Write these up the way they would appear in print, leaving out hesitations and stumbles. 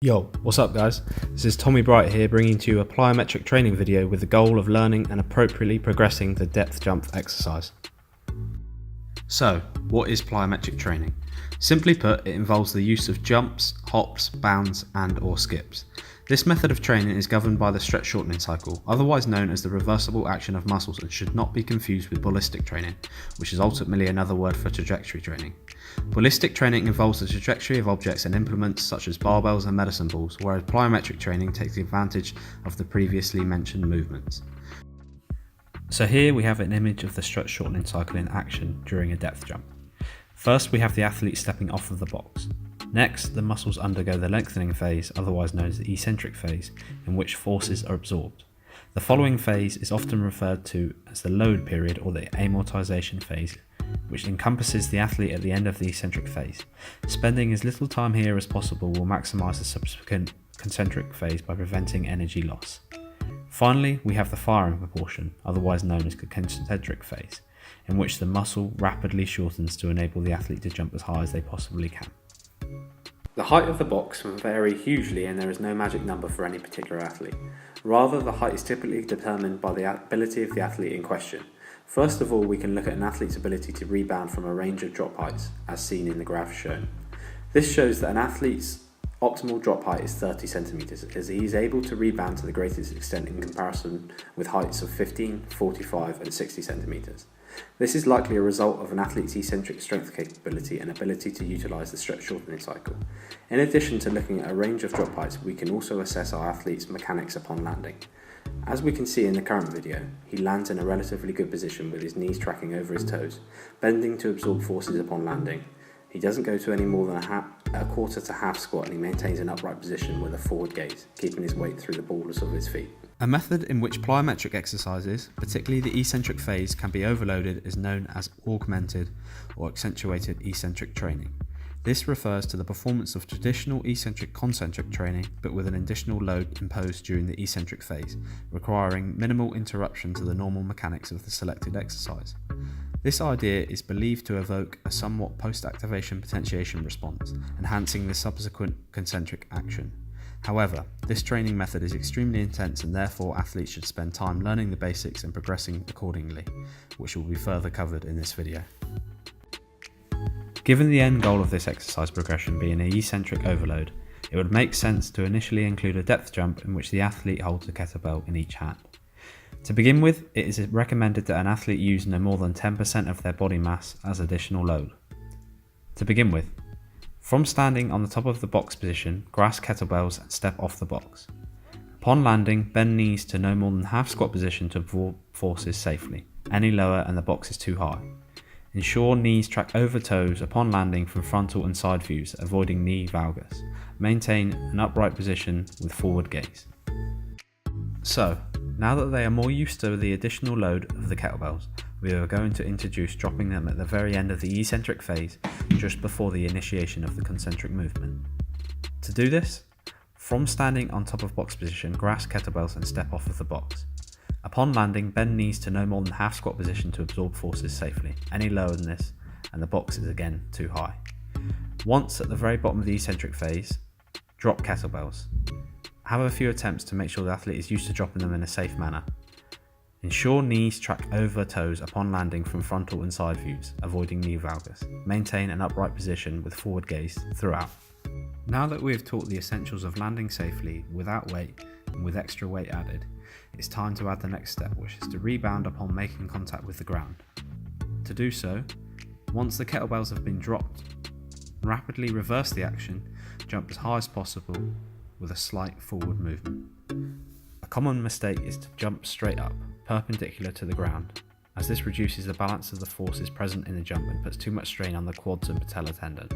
Yo, what's up guys? This is Tommy Bright here, bringing to you a plyometric training video with the goal of learning and appropriately progressing the depth jump exercise. So, what is plyometric training? Simply put, it involves the use of jumps, hops, bounds and/or skips. This method of training is governed by the stretch shortening cycle, otherwise known as the reversible action of muscles, and should not be confused with ballistic training, which is ultimately another word for trajectory training. Ballistic training involves the trajectory of objects and implements such as barbells and medicine balls, whereas plyometric training takes advantage of the previously mentioned movements. So here we have an image of the stretch shortening cycle in action during a depth jump. First we have the athlete stepping off of the box. Next, the muscles undergo the lengthening phase, otherwise known as the eccentric phase, in which forces are absorbed. The following phase is often referred to as the load period or the amortization phase, which encompasses the athlete at the end of the eccentric phase. Spending as little time here as possible will maximise the subsequent concentric phase by preventing energy loss. Finally, we have the firing proportion, otherwise known as the concentric phase, in which the muscle rapidly shortens to enable the athlete to jump as high as they possibly can. The height of the box can vary hugely, and there is no magic number for any particular athlete. Rather, the height is typically determined by the ability of the athlete in question. First of all, we can look at an athlete's ability to rebound from a range of drop heights, as seen in the graph shown. This shows that an athlete's optimal drop height is 30 centimeters, as he is able to rebound to the greatest extent in comparison with heights of 15, 45 and 60 centimeters. This is likely a result of an athlete's eccentric strength capability and ability to utilise the stretch shortening cycle. In addition to looking at a range of drop heights, we can also assess our athlete's mechanics upon landing. As we can see in the current video, he lands in a relatively good position with his knees tracking over his toes, bending to absorb forces upon landing. He doesn't go to any more than a quarter to half squat, and he maintains an upright position with a forward gaze, keeping his weight through the balls of his feet. A method in which plyometric exercises, particularly the eccentric phase, can be overloaded is known as augmented or accentuated eccentric training. This refers to the performance of traditional eccentric-concentric training, but with an additional load imposed during the eccentric phase, requiring minimal interruption to the normal mechanics of the selected exercise. This idea is believed to evoke a somewhat post-activation potentiation response, enhancing the subsequent concentric action. However, this training method is extremely intense, and therefore athletes should spend time learning the basics and progressing accordingly, which will be further covered in this video. Given the end goal of this exercise progression being an eccentric overload, it would make sense to initially include a depth jump in which the athlete holds a kettlebell in each hand. To begin with, it is recommended that an athlete use no more than 10% of their body mass as additional load. To begin with, from standing on the top of the box position, grasp kettlebells and step off the box. Upon landing, bend knees to no more than half squat position to absorb forces safely. Any lower and the box is too high. Ensure knees track over toes upon landing from frontal and side views, avoiding knee valgus. Maintain an upright position with forward gaze. So, now that they are more used to the additional load of the kettlebells, we are going to introduce dropping them at the very end of the eccentric phase, just before the initiation of the concentric movement. To do this, from standing on top of box position, grasp kettlebells and step off of the box. Upon landing, bend knees to no more than half squat position to absorb forces safely. Any lower than this, and the box is again too high. Once at the very bottom of the eccentric phase, drop kettlebells. Have a few attempts to make sure the athlete is used to dropping them in a safe manner. Ensure knees track over toes upon landing from frontal and side views, avoiding knee valgus. Maintain an upright position with forward gaze throughout. Now that we have taught the essentials of landing safely, without weight and with extra weight added, it's time to add the next step, which is to rebound upon making contact with the ground. To do so, once the kettlebells have been dropped, rapidly reverse the action, jump as high as possible with a slight forward movement. A common mistake is to jump straight up, perpendicular to the ground, as this reduces the balance of the forces present in the jump and puts too much strain on the quads and patella tendon.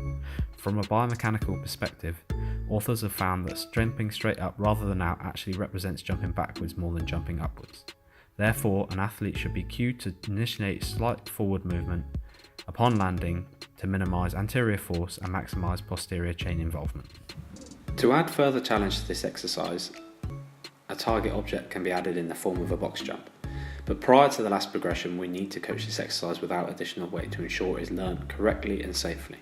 From a biomechanical perspective, authors have found that jumping straight up rather than out actually represents jumping backwards more than jumping upwards. Therefore, an athlete should be cued to initiate slight forward movement upon landing to minimise anterior force and maximise posterior chain involvement. To add further challenge to this exercise, a target object can be added in the form of a box jump. But prior to the last progression, we need to coach this exercise without additional weight to ensure it is learned correctly and safely.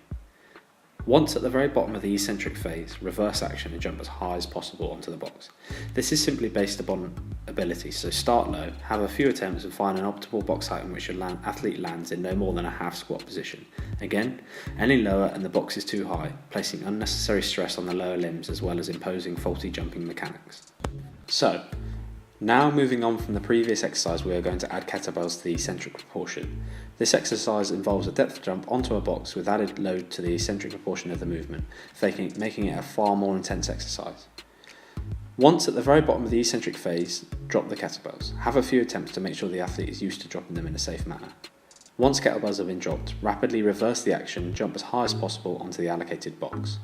Once at the very bottom of the eccentric phase, reverse action and jump as high as possible onto the box. This is simply based upon ability, so start low, have a few attempts and find an optimal box height in which your athlete lands in no more than a half squat position. Again, any lower and the box is too high, placing unnecessary stress on the lower limbs as well as imposing faulty jumping mechanics. So, now moving on from the previous exercise, we are going to add kettlebells to the eccentric proportion. This exercise involves a depth jump onto a box with added load to the eccentric proportion of the movement, making it a far more intense exercise. Once at the very bottom of the eccentric phase, drop the kettlebells. Have a few attempts to make sure the athlete is used to dropping them in a safe manner. Once kettlebells have been dropped, rapidly reverse the action, jump as high as possible onto the allocated box.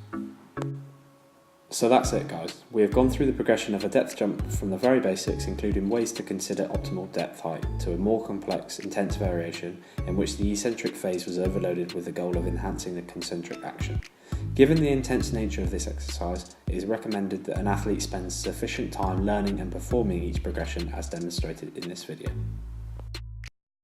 So that's it, guys. We have gone through the progression of a depth jump from the very basics, including ways to consider optimal depth height, to a more complex, intense variation in which the eccentric phase was overloaded with the goal of enhancing the concentric action. Given the intense nature of this exercise, it is recommended that an athlete spends sufficient time learning and performing each progression as demonstrated in this video.